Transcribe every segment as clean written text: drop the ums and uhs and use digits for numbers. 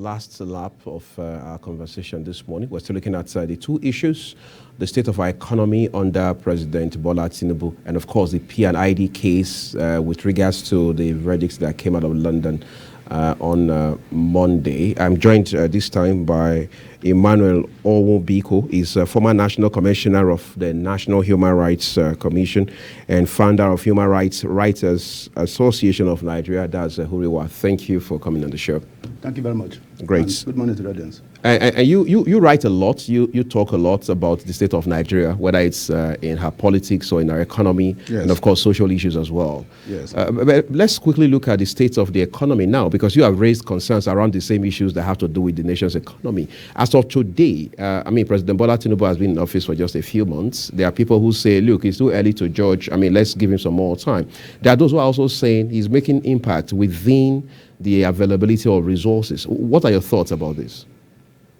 last lap of our conversation this morning. We're still looking at the two issues: the state of our economy under President Bola Tinubu, and of course the P&ID case with regards to the verdicts that came out of London on Monday. I'm joined this time by Emmanuel Owobiko. He's a former National Commissioner of the National Human Rights Commission and founder of Human Rights Writers Association of Nigeria. That's Huriwa. Thank you for coming on the show. Thank you very much. Great. And good morning to the audience. And you write a lot. You talk a lot about the state of Nigeria, whether it's in her politics or in her economy, yes, and of course social issues as well. Yes. But let's quickly look at the state of the economy now, because you have raised concerns around the same issues that have to do with the nation's economy. As of today, President Bola Tinubu has been in office for just a few months. There are people who say, look, it's too early to judge. Let's give him some more time. There are those who are also saying he's making impact within the availability of resources. What are your thoughts about this?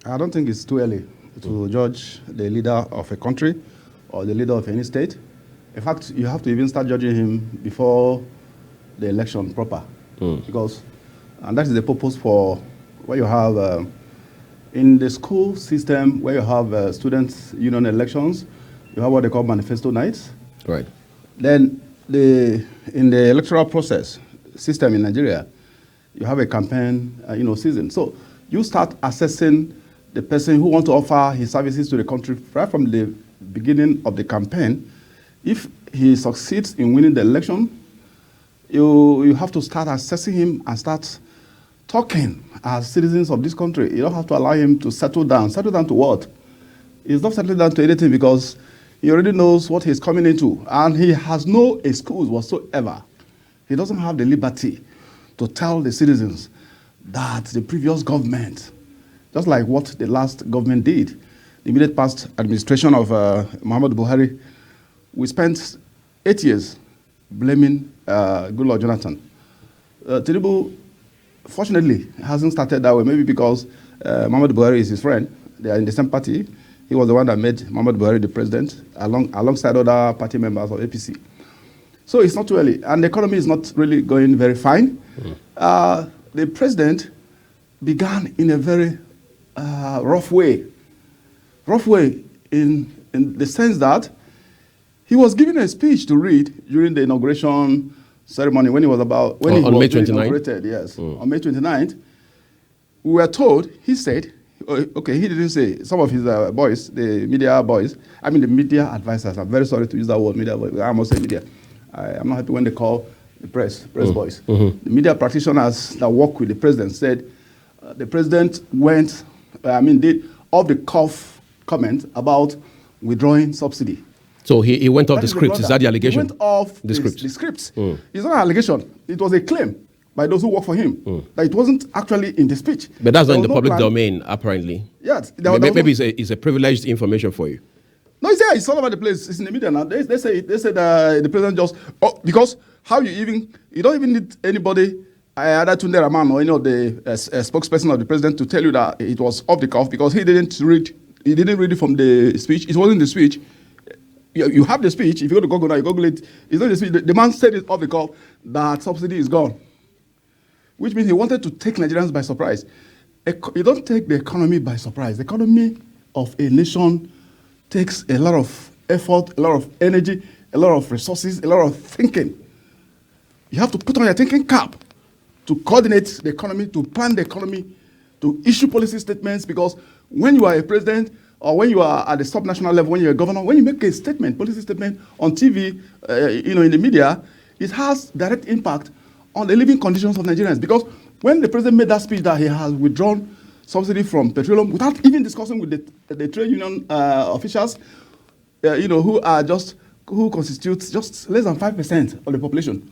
I don't think it's too early to judge the leader of a country or the leader of any state. In fact, you have to even start judging him before the election proper. Because, and that is the purpose for where you have, in the school system, where you have students' union elections, you have what they call manifesto nights. Right. Then, in the electoral process system in Nigeria, you have a campaign, season. So you start assessing the person who wants to offer his services to the country right from the beginning of the campaign. If he succeeds in winning the election, you have to start assessing him and start talking as citizens of this country. You don't have to allow him to settle down. Settle down to what? He's not settling down to anything because he already knows what he's coming into. And he has no excuse whatsoever. He doesn't have the liberty to tell the citizens that the previous government, just like what the last government did, the immediate past administration of Muhammadu Buhari, we spent 8 years blaming Goodluck Jonathan. Tinubu, fortunately, hasn't started that way, maybe because Muhammadu Buhari is his friend. They are in the same party. He was the one that made Muhammadu Buhari the president, alongside other party members of APC. So it's not too early, and the economy is not really going very fine. The president began in a very rough way in the sense that he was given a speech to read during the inauguration ceremony when he was on May 29th. Inaugurated. Yes, on May 29th. We were told, he said, okay, he didn't say, some of his boys, the media boys, the media advisors, I'm very sorry to use that word, media boys, I must say media. I'm not happy when they call the press boys. The media practitioners that work with the president said the president did off-the-cuff comment about withdrawing subsidy. So he went off the script. Is that the allegation? He went off the script. It's not an allegation. It was a claim by those who work for him that it wasn't actually in the speech. But that's not in the public domain, apparently. Yes. Maybe it's a privileged information for you. No, it's there. It's all over the place. It's in the media now. They say the president just because you don't even need anybody, either Tunde Rahman or any of the spokesperson of the president to tell you that it was off the cuff because he didn't read it from the speech. It wasn't the speech. You have the speech. If you go to Google now, you Google it. It's not the speech. The man said it off the cuff that subsidy is gone, which means he wanted to take Nigerians by surprise. You don't take the economy by surprise. The economy of a nation takes a lot of effort, a lot of energy, a lot of resources, a lot of thinking. You have to put on your thinking cap to coordinate the economy, to plan the economy, to issue policy statements, because when you are a president or when you are at the sub-national level, when you're a governor, when you make a statement, policy statement on TV, in the media, it has direct impact on the living conditions of Nigerians. Because when the president made that speech that he has withdrawn subsidy from petroleum without even discussing with the trade union officials, who constitute just less than 5% of the population.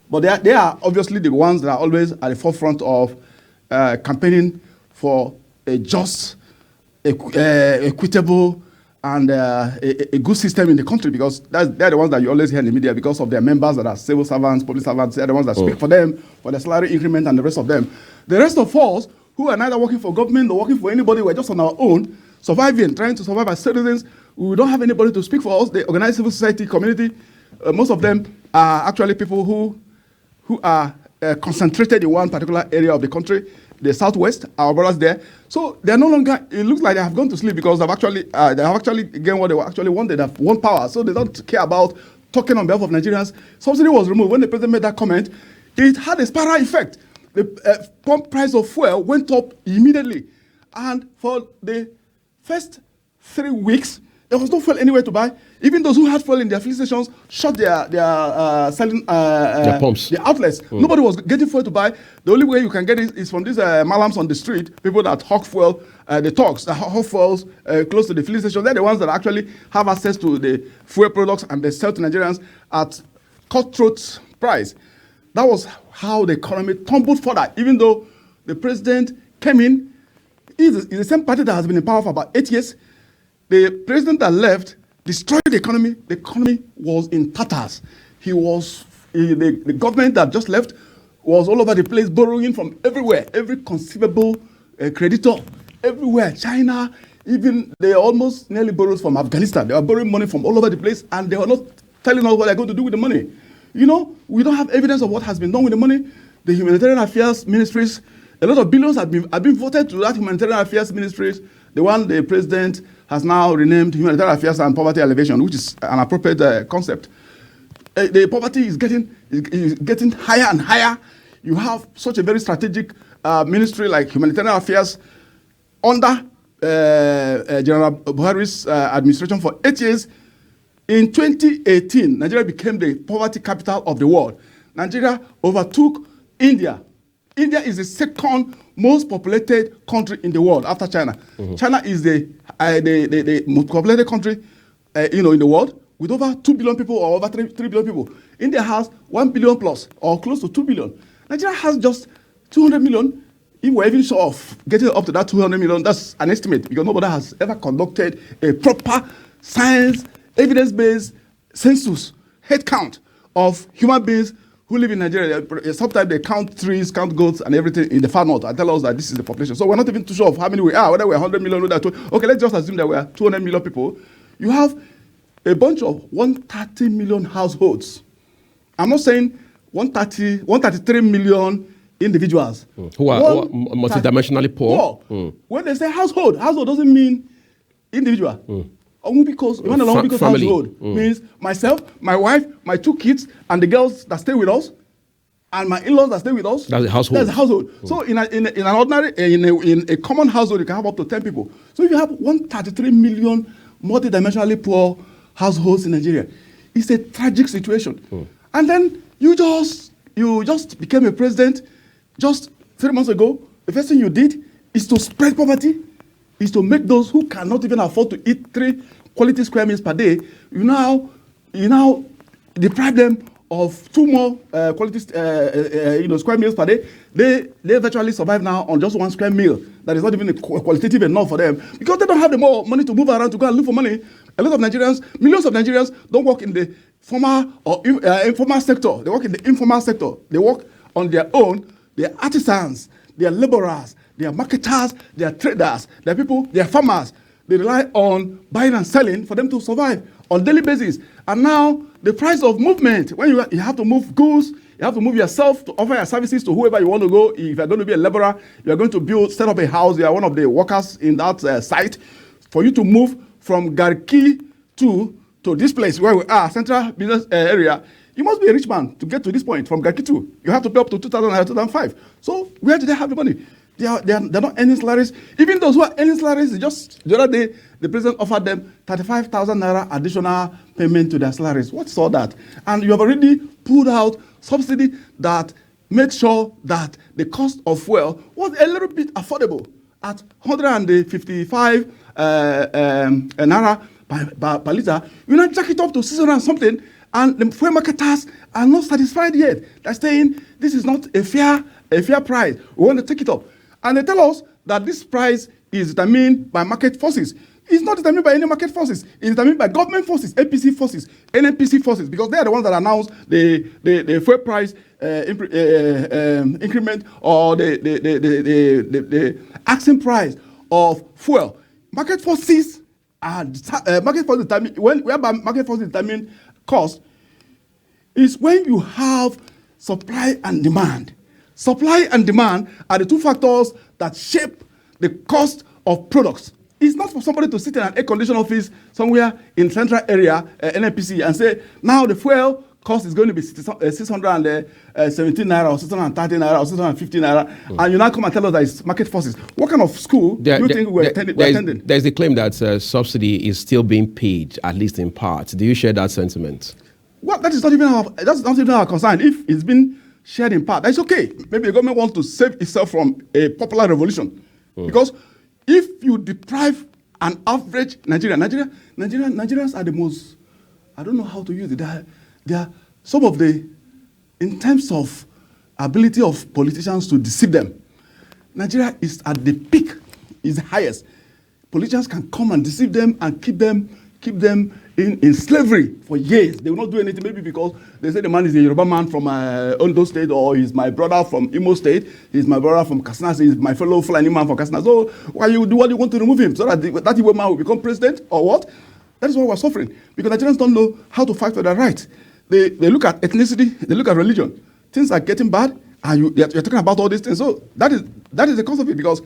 But they are obviously the ones that are always at the forefront of campaigning for a just, equitable, and a good system in the country, because they're the ones that you always hear in the media because of their members that are civil servants, police servants. They're the ones that speak for them, for their salary increment and the rest of them. The rest of us, who are neither working for government or working for anybody, we're just on our own, surviving, trying to survive as citizens. We don't have anybody to speak for us. The organized civil society community, most of them are actually people who are concentrated in one particular area of the country. the southwest, our brothers there. So they're no longer, it looks like they have gone to sleep because they have actually gained what they actually wanted. They have won power. So they don't care about talking on behalf of Nigerians. Subsidy was removed. When the president made that comment, it had a spiral effect. The pump price of fuel went up immediately. And for the first 3 weeks, there was no fuel anywhere to buy. Even those who had fuel in their filling stations shut their selling their pumps, the outlets. Nobody was getting fuel to buy. The only way you can get it is from these malams on the street, people that hawk fuel, the thugs that hawk fuels close to the filling station. They're the ones that actually have access to the fuel products and they sell to Nigerians at cutthroat price. That was how the economy tumbled further, even though the president came in. It's the same party that has been in power for about 8 years. The president that left destroyed the economy. The economy was in tatters. The government that just left was all over the place, borrowing from everywhere, every conceivable creditor, everywhere. China, even they almost nearly borrowed from Afghanistan. They were borrowing money from all over the place, and they were not telling us what they're going to do with the money. You know, we don't have evidence of what has been done with the money. The humanitarian affairs ministries, a lot of billions have been voted to that humanitarian affairs ministries. The one the president has now renamed Humanitarian Affairs and Poverty Alleviation, which is an appropriate concept. The poverty is getting higher and higher. You have such a very strategic ministry like Humanitarian Affairs under General Buhari's administration for 8 years. In 2018, Nigeria became the poverty capital of the world. Nigeria overtook India. India is the second most populated country in the world after China. China is the most populated country, in the world with over 2 billion people or over 3 billion people. India has 1 billion plus or close to 2 billion. Nigeria has just 200 million. If we're even sure of getting up to that 200 million, that's an estimate because nobody has ever conducted a proper science, evidence-based census, head count of human beings who live in Nigeria. Sometimes they count trees, count goats, and everything in the far north and tell us that this is the population. So we're not even too sure of how many we are, whether we're 100 million, whether okay, let's just assume that we're 200 million people. You have a bunch of 130 million households. I'm not saying 133 million individuals. Who are multidimensionally poor. When they say household doesn't mean individual. Only because household means myself, my wife, my 2 kids, and the girls that stay with us, and my in-laws that stay with us. That's a household. That's a household. So in an ordinary, in a common household, you can have up to 10 people. So if you have 133 million multidimensionally poor households in Nigeria, it's a tragic situation. And then you just became a president just 3 months ago. The first thing you did is to spread poverty, is to make those who cannot even afford to eat 3 quality square meals per day, you now deprive them of 2 more quality square meals per day. They virtually survive now on just 1 square meal. That is not even qualitative enough for them because they don't have the more money to move around to go and look for money. A lot of Nigerians, millions of Nigerians, don't work in the formal or informal sector. They work in the informal sector. They work on their own. They are artisans. They are laborers. They are marketers. They are traders. They are people. They are farmers. They rely on buying and selling for them to survive on a daily basis. And now the price of movement, when you have to move goods, you have to move yourself to offer your services to whoever you want to go. If you're going to be a laborer, you're going to set up a house, you are one of the workers in that site. For you to move from Garki to this place where we are, central business area, you must be a rich man to get to this point from Garki 2. You have to pay up to 2005. So where do they have the money? They're not earning salaries. Even those who are earning salaries, just the other day, the president offered them 35,000 naira additional payment to their salaries. What's all that? And you have already pulled out subsidy that made sure that the cost of fuel was a little bit affordable at 155 naira per liter. You now jack it up to 600 and something, and the fuel marketers are not satisfied yet. They're saying this is not a fair price. We want to take it up. And they tell us that this price is determined by market forces. It's not determined by any market forces. It's determined by government forces, APC forces, NNPC forces, because they are the ones that announce the fuel price increment or the asking price of fuel. Market forces are determine whereby market forces determine cost is when you have supply and demand. Supply and demand are the two factors that shape the cost of products. It's not for somebody to sit in an air-conditioned office somewhere in central area, NNPC, and say, now the fuel cost is going to be 617 naira or 630 naira or 650 naira, and you now come and tell us that it's market forces. What kind of school do you think we're attending? There's the claim that subsidy is still being paid, at least in part. Do you share that sentiment? Well, that's not even our concern. If it's been shared in part, that's okay. Maybe the government wants to save itself from a popular revolution. Because if you deprive an average Nigerians are the most, I don't know how to use it. They are some of the, in terms of ability of politicians to deceive them, Nigeria is at the peak, is the highest. Politicians can come and deceive them and keep them in slavery for years. They will not do anything, maybe because they say the man is a Yoruba man from Ondo State, or he's my brother from Imo State, he's my brother from Katsina State, he's my fellow Fulani man from Katsina. So why you do what you want to remove him? So that that Igbo man will become president, or what? That is why we're suffering. Because Nigerians don't know how to fight for their rights. They look at ethnicity, they look at religion. Things are getting bad, and you're talking about all these things. So that is the cause of it, because,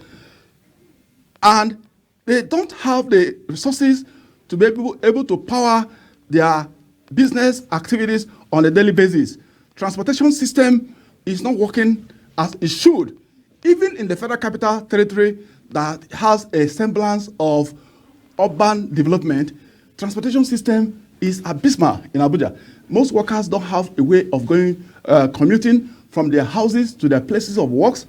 and they don't have the resources to be able to power their business activities on a daily basis. Transportation system is not working as it should. Even in the Federal Capital Territory that has a semblance of urban development, transportation system is abysmal in Abuja. Most workers don't have a way of going, commuting from their houses to their places of works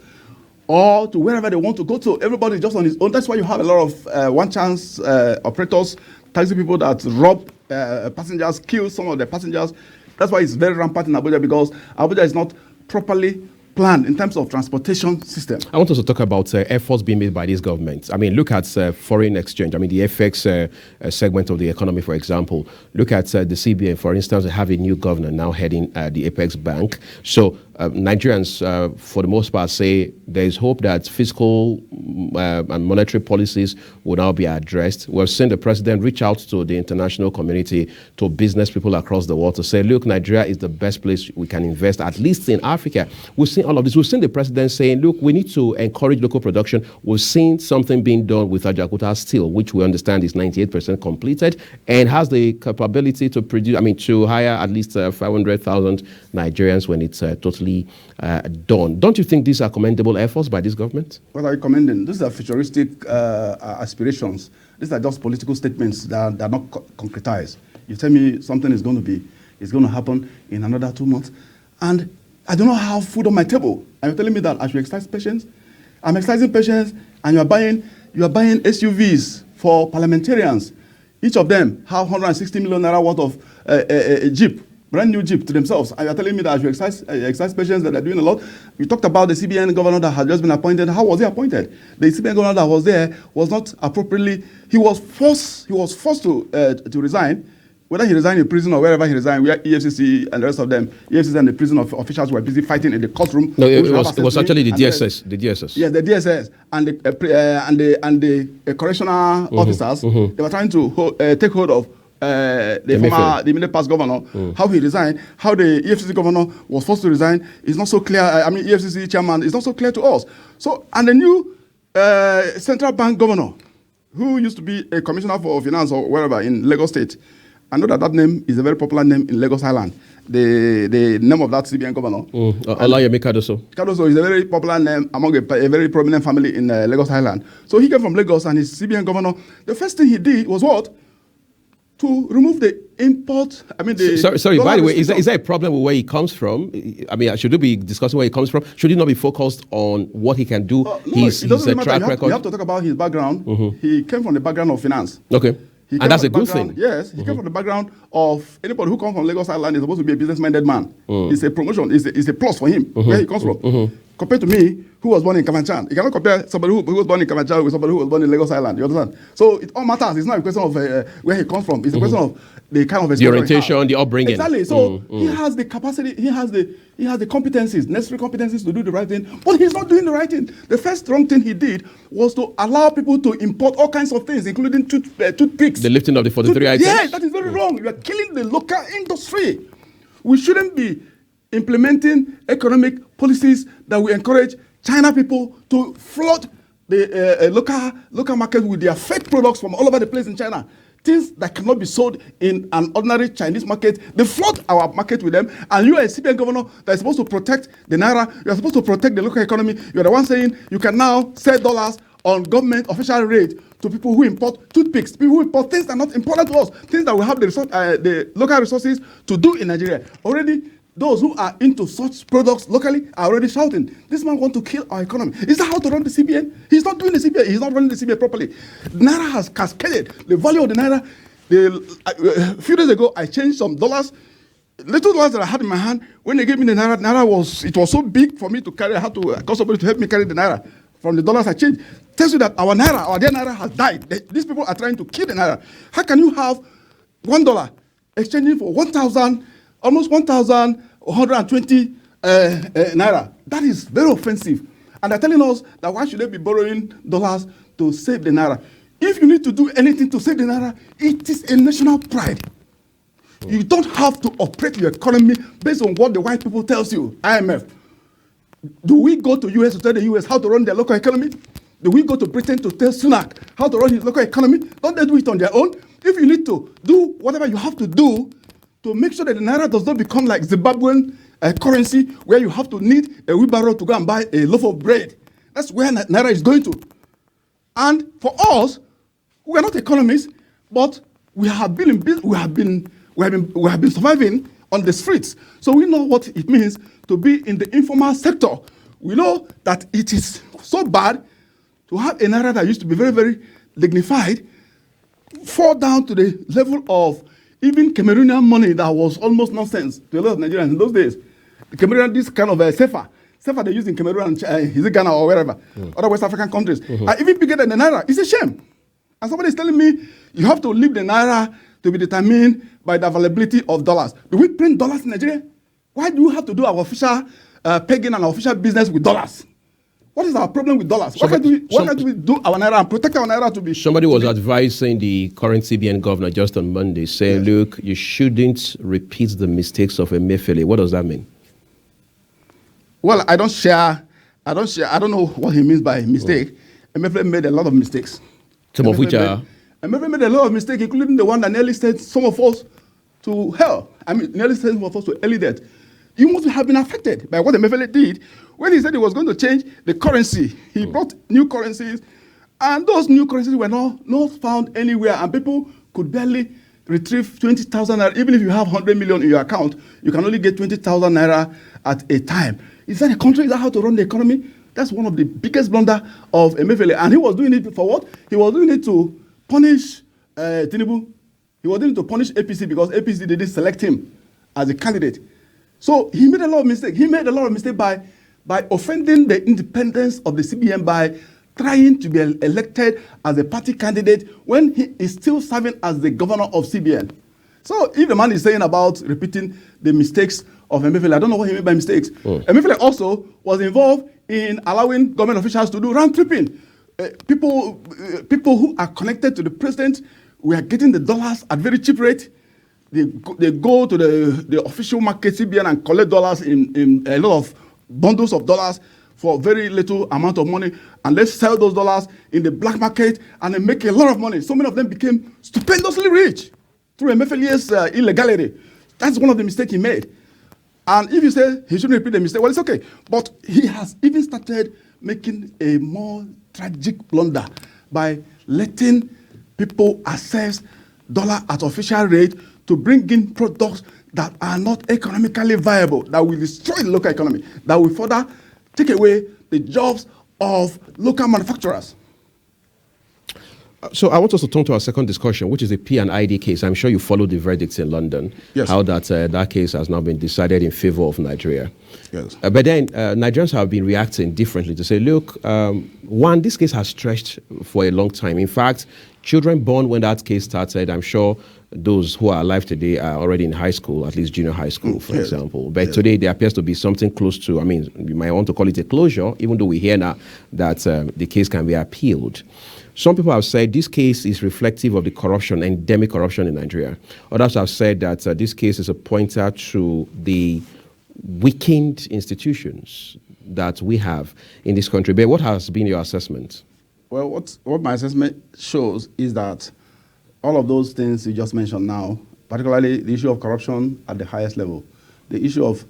or to wherever they want to go to. Everybody is just on his own. That's why you have a lot of one-chance operators, taxi people that rob passengers, kill some of the passengers. That's why it's very rampant in Abuja, because Abuja is not properly planned in terms of transportation system. I want us to talk about efforts being made by this government. I mean, look at foreign exchange. I mean, the FX segment of the economy, for example. Look at the CBN, for instance. They have a new governor now heading the Apex Bank. So Nigerians, for the most part, say there is hope that fiscal and monetary policies will now be addressed. We've seen the president reach out to the international community, to business people across the world, to say, look, Nigeria is the best place we can invest, at least in Africa. We've seen all of this. We've seen the president saying, look, we need to encourage local production. We've seen something being done with Ajakuta Steel, which we understand is 98% completed and has the capability to produce, to hire at least 500,000 Nigerians when it's totally done. Don't you think these are commendable efforts by this government? What are you commending? These are futuristic aspirations. These are just political statements that are not concretized. You tell me something is going to happen in another 2 months, and I do not have food on my table. And you're telling me that I should exercise patience? I'm exercising patience, and you are buying SUVs for parliamentarians. Each of them have 160 million naira worth of a Jeep, brand new Jeep to themselves. And you're telling me that I should exercise patience, that they're doing a lot. You talked about the CBN governor that had just been appointed. How was he appointed? The CBN governor that was there was not appropriately, he was forced to resign. Whether he resigned in prison or wherever he resigned, where EFCC and the rest of them, EFCC and the prison officials were busy fighting in the courtroom. No, it was actually the DSS. The DSS. Yes, the DSS and the correctional officers. They were trying to take hold of the immediate past governor. How he resigned, how the EFCC governor was forced to resign is not so clear. EFCC chairman is not so clear to us. So, and the new central bank governor, who used to be a commissioner for finance or wherever in Lagos State. I know that name is a very popular name in Lagos Island. The name of that CBN governor. Olayemi Kadoso. Kadoso is a very popular name among a very prominent family in Lagos Island. So he came from Lagos, and his CBN governor, the first thing he did was what? To remove the import. Sorry. By the way, is there a problem with where he comes from? Should we be discussing where he comes from? Should he not be focused on what he can do? No, his track record. You have to talk about his background. He came from the background of finance. Okay. And that's a good thing. Yes, he came from the background of anybody who comes from Lagos Island is supposed to be a business-minded man. It's a promotion. It's a plus for him where he comes from. Compared to me, who was born in Kamanchan. You cannot compare somebody who was born in Kamanchan with somebody who was born in Lagos Island. You understand? So it all matters. It's not a question of where he comes from. It's a question of the kind of the orientation, the upbringing. Exactly. So he has the capacity. He has the competencies, necessary competencies to do the right thing. But he's not doing the right thing. The first wrong thing he did was to allow people to import all kinds of things, including toothpicks. The lifting of the 43 items. Yeah, that is very wrong. You are killing the local industry. We shouldn't be implementing economic policies that will encourage China people to flood the local market with their fake products from all over the place in China. Things that cannot be sold in an ordinary Chinese market, they flood our market with them. And you are a CBN governor that is supposed to protect the naira. You are supposed to protect the local economy. You are the one saying you can now sell dollars on government official rate to people who import toothpicks, people who import things that are not important to us, things that will have the local resources to do in Nigeria. Already, those who are into such products locally are already shouting, this man wants to kill our economy. Is that how to run the CBN? He's not doing the CBN. He's not running the CBN properly. Naira has cascaded. The value of the Naira, a few days ago, I changed some dollars. Little dollars that I had in my hand, when they gave me the Naira was so big for me to carry. I had to call somebody to help me carry the Naira. From the dollars I changed, tells you that our dear Naira has died. These people are trying to kill the Naira. How can you have $1 exchanging for 1,000, almost 1,120 Naira? That is very offensive. And they're telling us that why should they be borrowing dollars to save the Naira? If you need to do anything to save the Naira, it is a national pride. You don't have to operate your economy based on what the white people tells you, IMF. Do we go to US to tell the US how to run their local economy? Do we go to Britain to tell Sunak how to run his local economy? Don't they do it on their own? If you need to do whatever you have to do to make sure that the Naira does not become like Zimbabwean currency where you have to need a wheelbarrow to go and buy a loaf of bread. That's where Naira is going to. And for us, we are not economists, but we have been surviving on the streets. So we know what it means to be in the informal sector. We know that it is so bad to have a Naira that used to be very, very dignified fall down to the level of even Cameroonian money that was almost nonsense to a lot of Nigerians in those days. The Cameroonian, this kind of sefa they use in Cameroon, is it Ghana or wherever, other West African countries, are even bigger than the Naira. It's a shame. And somebody is telling me you have to leave the Naira to be determined by the availability of dollars. Do we print dollars in Nigeria? Why do we have to do our official pegging and our official business with dollars? What is our problem with dollars? Why can't we do our Naira and protect our Naira to be... Somebody was advising the current CBN governor just on Monday, saying, look, you shouldn't repeat the mistakes of Emefiele. What does that mean? Well, I don't know what he means by mistake. Emefiele made a lot of mistakes. Some of which are... Emefiele made a lot of mistakes, including the one that nearly sent some of us to hell. I mean, nearly sent some of us to early death. You must have been affected by what Emefiele did. When he said he was going to change the currency, he brought new currencies, and those new currencies were not found anywhere, and people could barely retrieve 20,000 naira. Even if you have 100 million in your account, you can only get 20,000 naira at a time. Is that a country? Is that how to run the economy? That's one of the biggest blunder of Emefiele. And he was doing it for what? He was doing it to punish Tinubu. He was doing it to punish APC because APC didn't select him as a candidate. So he made a lot of mistakes. He made a lot of mistakes by offending the independence of the CBN by trying to be elected as a party candidate when he is still serving as the governor of CBN. So if the man is saying about repeating the mistakes of Emefiele, I don't know what he meant by mistakes. Emefiele also was involved in allowing government officials to do round tripping. People who are connected to the president were getting the dollars at very cheap rate. They go to the official market CBN and collect dollars in a lot of bundles of dollars for very little amount of money, and let's sell those dollars in the black market and they make a lot of money. So many of them became stupendously rich through Emefiele's illegality. That's one of the mistakes he made. And if you say he shouldn't repeat the mistake, well, it's okay. But he has even started making a more tragic blunder by letting people access dollar at official rate to bring in products that are not economically viable, that will destroy the local economy, that will further take away the jobs of local manufacturers. So I want us to turn to our second discussion, which is the P&ID case. I'm sure you followed the verdicts in London, yes. How that case has now been decided in favor of Nigeria. Yes. But then Nigerians have been reacting differently to say, look, one, this case has stretched for a long time. In fact, children born when that case started, I'm sure those who are alive today are already in high school, at least junior high school, for example. But today there appears to be something close to, I mean, you might want to call it a closure, even though we hear now that the case can be appealed. Some people have said this case is reflective of the corruption, endemic corruption in Nigeria. Others have said that this case is a pointer to the weakened institutions that we have in this country. But what has been your assessment? Well, what my assessment shows is that all of those things you just mentioned now, particularly the issue of corruption at the highest level, the issue of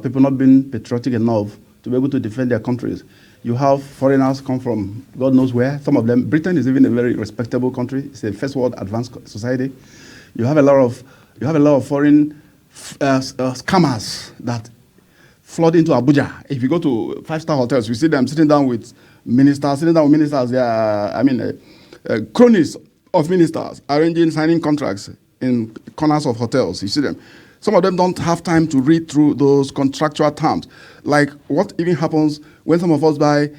people not being patriotic enough to be able to defend their countries. You have foreigners come from God knows where. Some of them, Britain is even a very respectable country. It's a first world advanced society. You have a lot of foreign scammers that flood into Abuja. If you go to five-star hotels, you see them sitting down with ministers. They are, cronies of ministers, arranging, signing contracts in corners of hotels. You see them. Some of them don't have time to read through those contractual terms. Like what even happens when some of us buy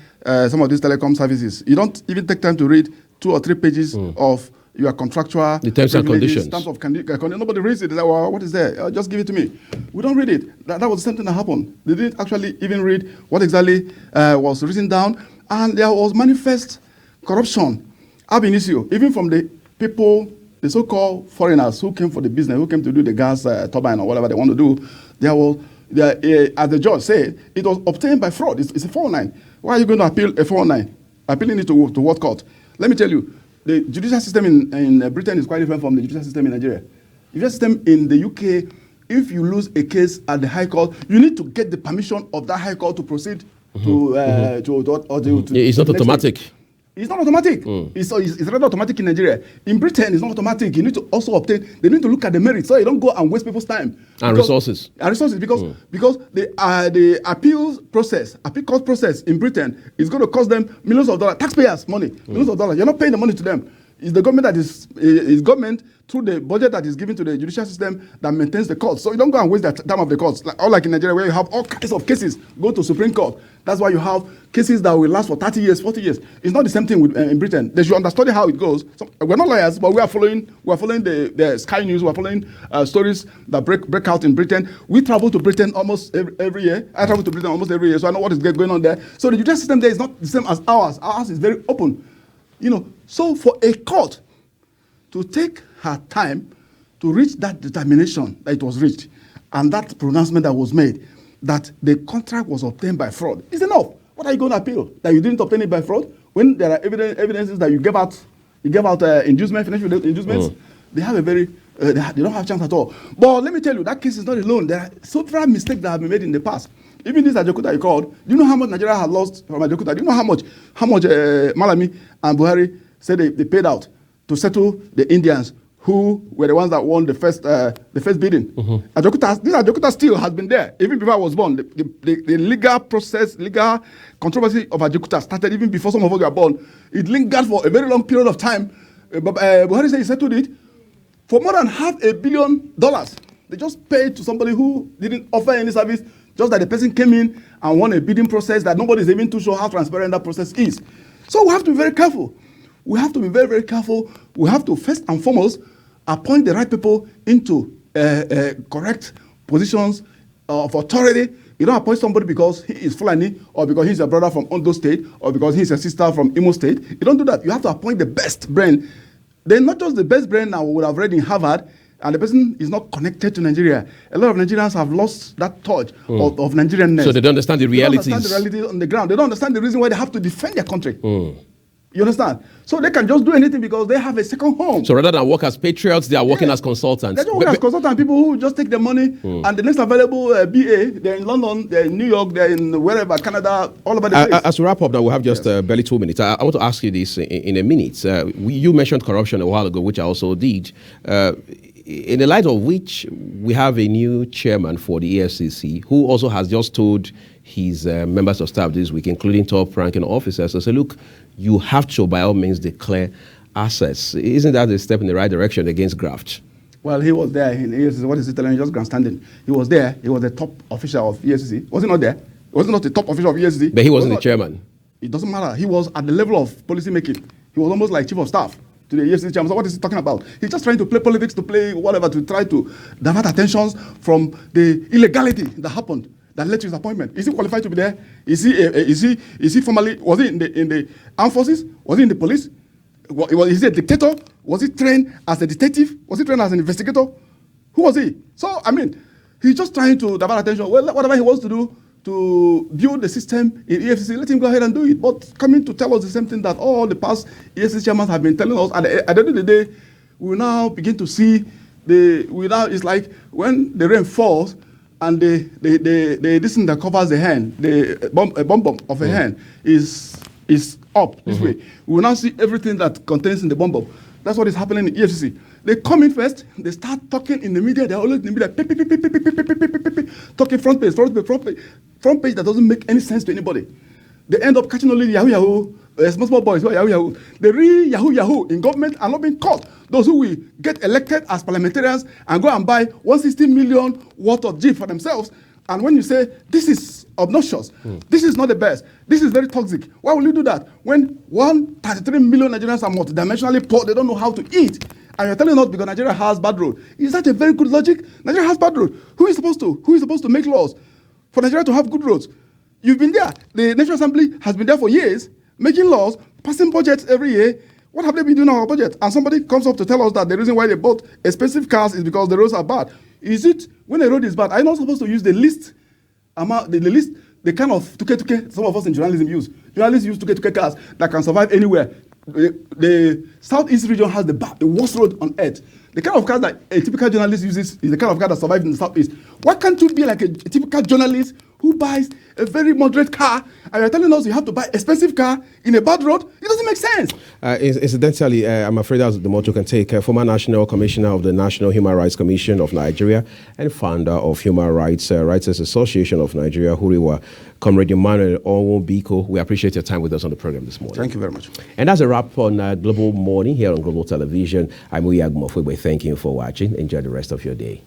some of these telecom services. You don't even take time to read 2 or 3 pages of your contractual the terms and conditions. Terms of nobody reads it. They're like, well, what is there? Just give it to me. We don't read it. That was the same thing that happened. They didn't actually even read what exactly was written down. And there was manifest corruption ab initio, even from the people, the so-called foreigners who came for the business, who came to do the gas turbine or whatever they want to do. As the judge said, it was obtained by fraud. It's a 409. Why are you going to appeal a 409? Appealing it to what court? Let me tell you, the judicial system in Britain is quite different from the judicial system in Nigeria. The judicial system in the UK, if you lose a case at the High Court, you need to get the permission of that High Court to proceed to it's not automatic. It's not automatic. It's rather automatic in Nigeria. In Britain, it's not automatic. You need to also obtain. They need to look at the merits, so you don't go and waste people's time and resources. Because the appeals process, appeal court process in Britain is going to cost them millions of dollars, taxpayers' money, millions of dollars. You're not paying the money to them. It's the government that is government through the budget that is given to the judicial system that maintains the courts. So you don't go and waste the time of the courts. Like in Nigeria, where you have all kinds of cases go to Supreme Court. That's why you have cases that will last for 30 years, 40 years. It's not the same thing in Britain. They should understudy how it goes. So we're not lawyers, but we are following the Sky News. We're following stories that break out in Britain. We travel to Britain almost every year. I travel to Britain almost every year, so I know what is going on there. So the judicial system there is not the same as ours. Ours is very open. So for a court to take her time to reach that determination that it was reached, and that pronouncement that was made, that the contract was obtained by fraud, is enough. What are you going to appeal? That you didn't obtain it by fraud? When there are evidences that you gave out inducement, financial inducements, they have they don't have a chance at all. But let me tell you, that case is not alone. There are several mistakes that have been made in the past. Even this Ajakuta you called, do you know how much Nigeria has lost from Ajakuta? Do you know how much Malami and Buhari said they paid out to settle the Indians who were the ones that won the first bidding? This Ajakuta still has been there even before I was born. The legal process, legal controversy of Ajakuta started even before some of us were born. It lingered for a very long period of time. Buhari said he settled it for more than $500 million. They just paid to somebody who didn't offer any service, just that the person came in and won a bidding process that nobody is even too sure how transparent that process is. So we have to be very careful. We have to be very, very careful. We have to first and foremost appoint the right people into correct positions of authority. You don't appoint somebody because he is Fulani, or because he's a brother from Ondo State, or because he's a sister from Imo State. You don't do that. You have to appoint the best brain. Then not just the best brain that we would have read in Harvard, and the person is not connected to Nigeria. A lot of Nigerians have lost that touch of Nigerianness. So they don't understand the realities. They don't understand the realities on the ground. They don't understand the reason why they have to defend their country. You understand? So they can just do anything because they have a second home. So rather than work as patriots, they are working as consultants. They don't work as consultants. People who just take the money and the next available BA, they're in London, they're in New York, they're in wherever, Canada, all over the place. As we wrap up now, we have just barely 2 minutes. I want to ask you this in a minute. You mentioned corruption a while ago, which I also did. In the light of which we have a new chairman for the EFCC who also has just told his members of staff this week, including top-ranking officers, to say, look, you have to, by all means, declare assets. Isn't that a step in the right direction against graft? Well, he was there in EFCC. What is he telling you? Just grandstanding. He was there. He was the top official of EFCC. Was he not there? He was not the top official of EFCC. But he wasn't the chairman. It doesn't matter. He was at the level of policy making. He was almost like chief of staff to the EFCC chairman. So what is he talking about? He's just trying to play politics, to play whatever, to try to divert attentions from the illegality that happened, that led to his appointment. Is he qualified to be there? Is he formally, was he in the armed forces? Was he in the police? Is he a dictator? Was he trained as a detective? Was he trained as an investigator? Who was he? So, I mean, He's just trying to divert attention. Well, whatever he wants to do to build the system in EFCC, let him go ahead and do it. But coming to tell us the same thing that all the past EFCC chairmen have been telling us, at the end of the day, we will now begin to see it's like when the rain falls and this thing that covers the hand, the bum of a hand is up this way. We will now see everything that contains in the bum. That's what is happening in EFCC. They come in first, they start talking in the media, they're always in the media, talking front page that doesn't make any sense to anybody. They end up catching only Yahoo, small boys who are Yahoo. The real Yahoo in government are not being caught. Those who will get elected as parliamentarians and go and buy 160 million worth of Jeep for themselves. And when you say, this is obnoxious, this is not the best, this is very toxic, why will you do that? When 133 million Nigerians are multidimensionally poor, they don't know how to eat. And you're telling us because Nigeria has bad road. Is that a very good logic? Nigeria has bad road. Who is supposed to make laws for Nigeria to have good roads? You've been there. The National Assembly has been there for years, making laws, passing budgets every year. What have they been doing on our budget? And somebody comes up to tell us that the reason why they bought expensive cars is because the roads are bad. Is it, when a road is bad, are you not supposed to use the least amount, the kind of tuke some of us in journalism use? Journalists use tuke cars that can survive anywhere. The Southeast region has the worst road on earth. The kind of car that a typical journalist uses is the kind of car that survives in the Southeast. Why can't you be like a typical journalist who buys a very moderate car and you're telling us you have to buy expensive car in a bad road? It doesn't make sense. Incidentally, I'm afraid that's the motto you can take. Former National Commissioner of the National Human Rights Commission of Nigeria and founder of Human Rights Writers Association of Nigeria, Huriwa, Comrade Emmanuel Onwubiko. We appreciate your time with us on the program this morning. Thank you very much. And that's a wrap on Global Morning here on Global Television. I'm UGBOMOFUEGBE. Thank you for watching. Enjoy the rest of your day.